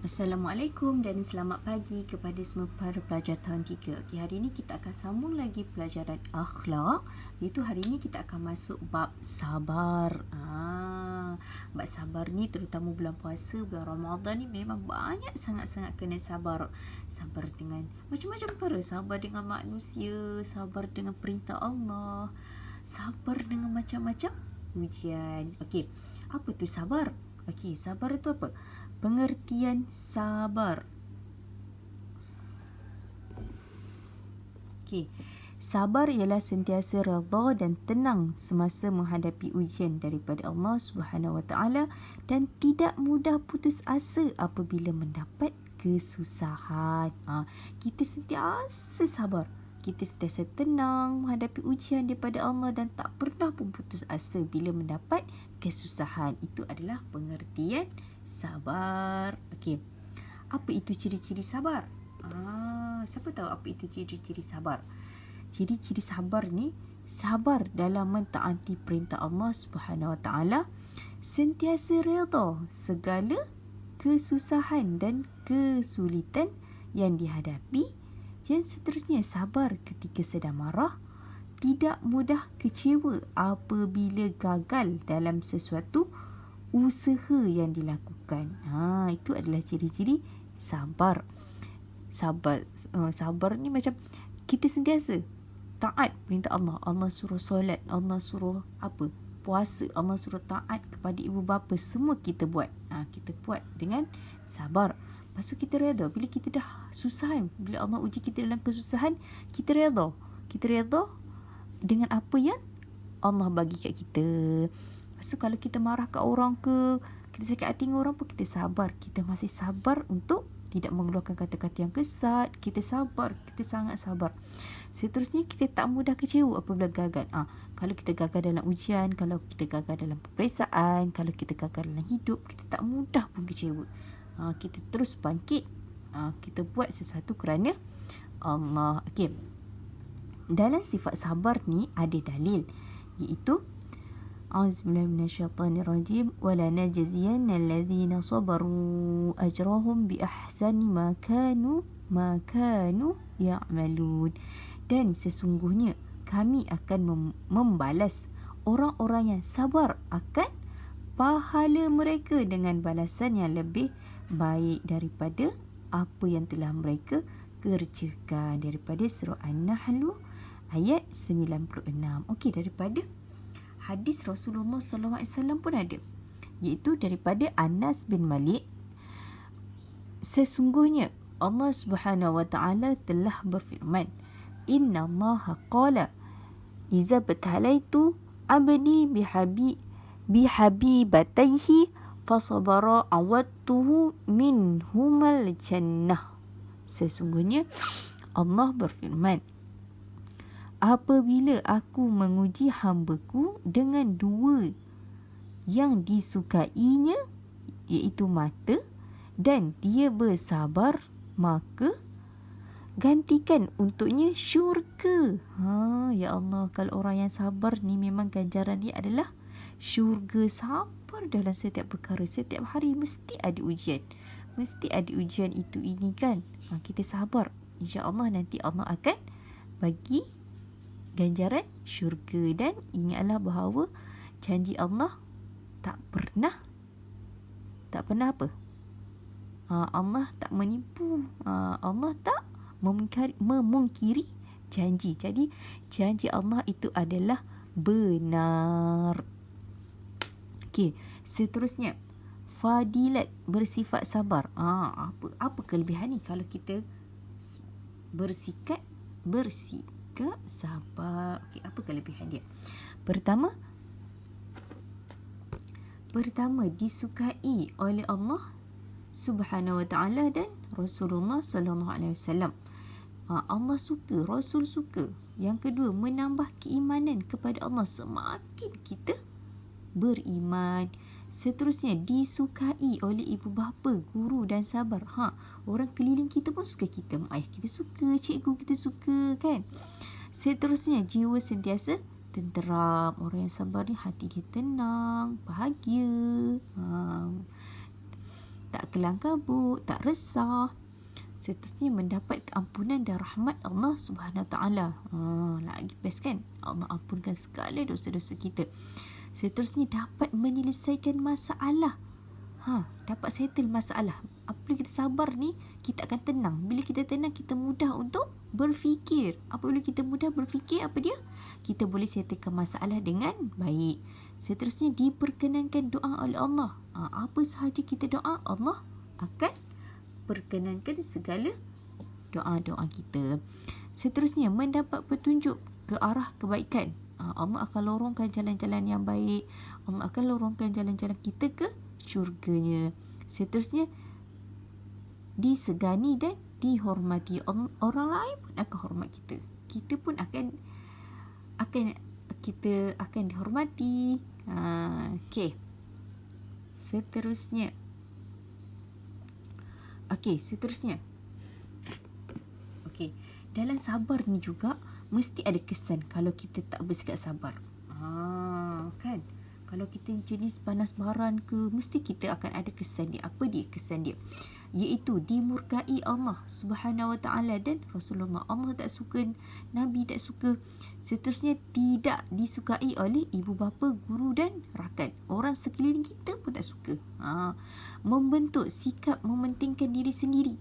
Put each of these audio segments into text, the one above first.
Assalamualaikum dan selamat pagi kepada semua para pelajar tahun 3. Okay, hari ini kita akan sambung lagi pelajaran akhlak, iaitu hari ini kita akan masuk bab sabar. Bab sabar ni terutama bulan puasa, bulan Ramadan ni memang banyak sangat-sangat kena sabar. Sabar dengan macam-macam perkara, sabar dengan manusia, sabar dengan perintah Allah, sabar dengan macam-macam ujian. Okey, apa tu sabar? Okey, sabar itu apa? Pengertian sabar. Okey. Sabar ialah sentiasa redha dan tenang semasa menghadapi ujian daripada Allah Subhanahu Wa Taala dan tidak mudah putus asa apabila mendapat kesusahan. Kita sentiasa sabar. Kita sentiasa tenang menghadapi ujian daripada Allah dan tak pernah pun putus asa bila mendapat kesusahan. Itu adalah pengertian sabar. Okey. Apa itu ciri-ciri sabar? Siapa tahu apa itu ciri-ciri sabar? Ciri-ciri sabar ni, sabar dalam mentaati perintah Allah Subhanahu Wa Taala, sentiasa redha segala kesusahan dan kesulitan yang dihadapi. Yang seterusnya, sabar ketika sedang marah, tidak mudah kecewa apabila gagal dalam sesuatu usaha yang dilakukan. Itu adalah ciri-ciri sabar. Sabar ni macam kita sentiasa taat perintah Allah. Allah suruh solat, Allah suruh apa? Puasa, Allah suruh taat kepada ibu bapa, semua kita buat. Kita buat dengan sabar. Lepas tu kita redha bila kita dah susah kan? Bila Allah uji kita dalam kesusahan, kita redha. Kita redha dengan apa yang Allah bagi kat kita. So, kalau kita marah kat orang ke, kita sakit hati dengan orang pun, kita sabar. Kita masih sabar untuk tidak mengeluarkan kata-kata yang kesat. Kita sabar. Kita sangat sabar. Seterusnya, kita tak mudah kecewa apabila gagal. Kalau kita gagal dalam ujian, kalau kita gagal dalam peperiksaan, kalau kita gagal dalam hidup, kita tak mudah pun kecewa. Kita terus bangkit. Kita buat sesuatu kerana Allah. Okay. Dalam sifat sabar ni ada dalil, iaitu A'udzubillahi minasyaitanirrajim wala najziyanna alladhina sabaru ajrahum bi ahsani ma kanu ya'malun. Dan sesungguhnya kami akan membalas orang-orang yang sabar akan pahala mereka dengan balasan yang lebih baik daripada apa yang telah mereka kerjakan. Daripada surah An-Nahl ayat 96. Okey, daripada hadis Rasulullah SAW pun ada, iaitu daripada Anas bin Malik, sesungguhnya Allah Subhanahu Wa Taala telah berfirman, Inna Allah qala iza batalaitu abdi bihabibataihi fasabara awattuhu minhumal jannah. Sesungguhnya Allah berfirman, apabila aku menguji hamba-Ku dengan dua yang disukainya, iaitu mata, dan dia bersabar, maka gantikan untuknya syurga. Ya Allah, kalau orang yang sabar ni memang ganjaran dia adalah syurga. Sabar dalam setiap perkara. Setiap hari mesti ada ujian. Mesti ada ujian itu ini kan. Kita sabar. InsyaAllah nanti Allah akan bagi ganjaran syurga. Dan ingatlah bahawa janji Allah tak pernah apa? Allah tak menipu. Allah tak memungkiri janji. Jadi janji Allah itu adalah benar. Okey, seterusnya fadilat bersifat sabar. Apa kelebihan ni kalau kita bersikap sabar? Okey, apa kelebihan dia? Pertama, disukai oleh Allah Subhanahu Wa Taala dan Rasulullah Sallallahu Alaihi Wasallam. Allah suka, Rasul suka. Yang kedua, menambah keimanan kepada Allah. Semakin kita beriman. Seterusnya, disukai oleh ibu bapa, guru dan sahabat. Orang keliling kita pun suka kita. Mak ayah kita suka, cikgu kita suka kan. Seterusnya, jiwa sentiasa tenteram. Orang yang sabar ni hati dia tenang, bahagia. tak kelang kabut, tak resah. Seterusnya mendapat keampunan dan rahmat Allah Subhanahu Wa Taala. Lagi best kan? Allah ampunkan segala dosa-dosa kita. Seterusnya dapat menyelesaikan masalah. Dapat settle masalah. Apabila kita sabar ni, kita akan tenang. Bila kita tenang, kita mudah untuk berfikir. Apabila kita mudah berfikir, apa dia? Kita boleh settlekan masalah dengan baik. Seterusnya diperkenankan doa oleh Allah. Apa sahaja kita doa, Allah akan perkenankan segala doa-doa kita. Seterusnya mendapat petunjuk ke arah kebaikan. Allah akan lorongkan jalan-jalan yang baik. Allah akan lorongkan jalan-jalan kita ke syurganya. Seterusnya disegani dan dihormati. Orang lain pun akan hormat kita. Kita pun akan dihormati. Okey. Seterusnya. Dalam sabar ni juga mesti ada kesan kalau kita tak bersikap sabar. Kan? Kalau kita jenis panas baran ke, mesti kita akan ada kesan dia. Apa dia kesan dia? Iaitu dimurkai Allah Subhanahu Wa Taala dan Rasulullah. Allah tak suka, Nabi tak suka. Seterusnya tidak disukai oleh ibu bapa, guru dan rakan. Orang sekeliling kita pun tak suka. Membentuk sikap mementingkan diri sendiri.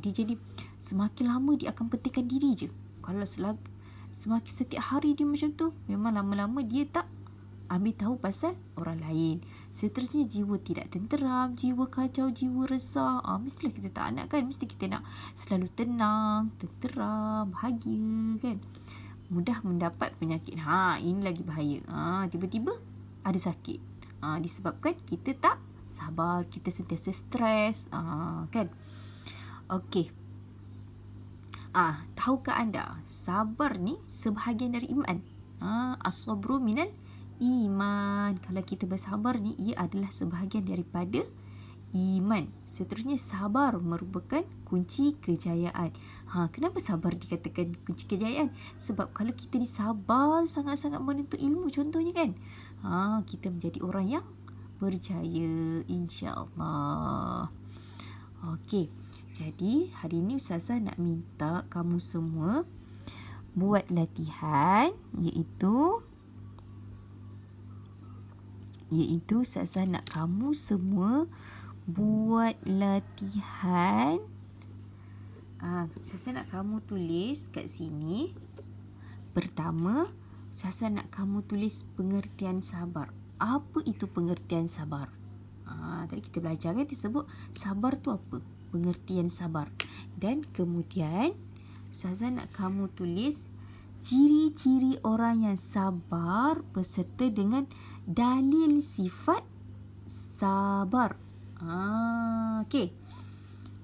Dia jadi semakin lama dia akan pentingkan diri je. Kalau semakin setiap hari dia macam tu, memang lama-lama dia tak ambil tahu pasal orang lain. Seterusnya jiwa tidak tenteram, jiwa kacau, jiwa resah. Mestilah kita tak nak kan. Mesti kita nak selalu tenang, tenteram, bahagia kan. Mudah mendapat penyakit. Ini lagi bahaya. Tiba-tiba ada sakit. Disebabkan kita tak sabar, kita sentiasa stres. Kan. Okey. Tahukah anda sabar ni sebahagian dari iman? As-sabru minal iman. Kalau kita bersabar ni, ia adalah sebahagian daripada iman. Seterusnya sabar merupakan kunci kejayaan. Kenapa sabar dikatakan kunci kejayaan? Sebab kalau kita ni sabar sangat-sangat menuntut ilmu contohnya kan, kita menjadi orang yang berjaya insya-Allah. Okey. Jadi hari ni Ustazah nak minta kamu semua buat latihan, iaitu Ustazah nak kamu semua buat latihan. Ustazah nak kamu tulis kat sini. Pertama, Ustazah nak kamu tulis pengertian sabar. Apa itu pengertian sabar? Tadi kita belajar kan, disebut sabar tu apa? Pengertian sabar. Dan kemudian Ustazah nak kamu tulis ciri-ciri orang yang sabar beserta dengan dalil sifat sabar. Okey.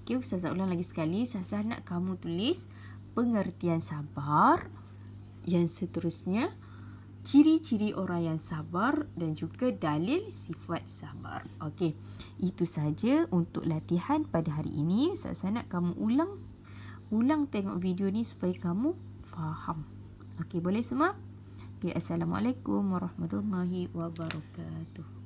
Ustazah ulang lagi sekali. Ustazah nak kamu tulis pengertian sabar. Yang seterusnya ciri-ciri orang yang sabar dan juga dalil sifat sabar. Okey. Itu saja untuk latihan pada hari ini. Ustazah nak kamu ulang tengok video ni supaya kamu faham. Okey, boleh semua? Assalamualaikum warahmatullahi wabarakatuh.